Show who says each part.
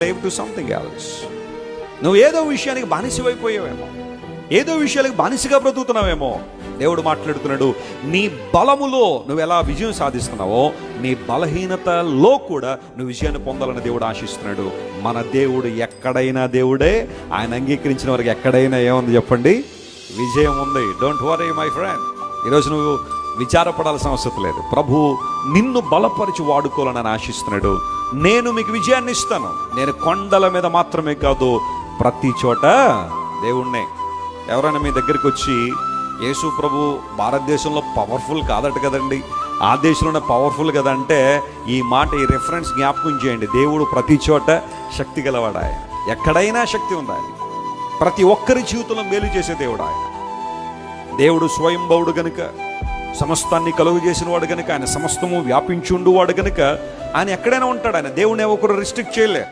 Speaker 1: To something else. నువ్వు ఏదో విషయానికి బానిసమైపోయావేమో, ఏదో విషయాలకు బానిసగా బ్రతుకుతున్నావేమో. దేవుడు మాట్లాడుతున్నాడు, నీ బలములో నువ్వు ఎలా విజయం సాధిస్తున్నావో నీ బలహీనతలో కూడా నువ్వు విజయాన్ని పొందాలని దేవుడు ఆశిస్తున్నాడు. మన దేవుడు ఎక్కడైనా దేవుడే. ఆయన అంగీకరించిన వారికి ఎక్కడైనా ఏముంది చెప్పండి? విజయం ఉంది. Don't worry my friend. ఈరోజు నువ్వు విచారపడాల్సిన అవసరం లేదు. ప్రభు నిన్ను బలపరిచి వాడుకోవాలని ఆశిస్తున్నాడు. నేను మీకు విజయాన్ని ఇస్తాను. నేను కొండల మీద మాత్రమే కాదు, ప్రతి చోట దేవుణ్ణే. ఎవరైనా మీ దగ్గరికి వచ్చి, యేసు ప్రభు భారతదేశంలో పవర్ఫుల్ కాదట కదండి, ఆ దేశంలోనే పవర్ఫుల్ కదా అంటే, ఈ మాట, ఈ రెఫరెన్స్ జ్ఞాపకం చేయండి. దేవుడు ప్రతి చోట శక్తి గలవాడు. ఆయన ఎక్కడైనా శక్తి ఉంది. ఆయన ప్రతి ఒక్కరి జీవితంలో మేలు చేసే దేవుడు. ఆయన దేవుడు స్వయంభవుడు గనుక, సమస్తాన్ని కలుగు చేసిన వాడు గనుక, ఆయన సమస్తము వ్యాపించుండు వాడు గనుక ఆయన ఎక్కడైనా ఉంటాడు. ఆయన దేవుని ఒకరు రిస్ట్రిక్ట్ చేయలే.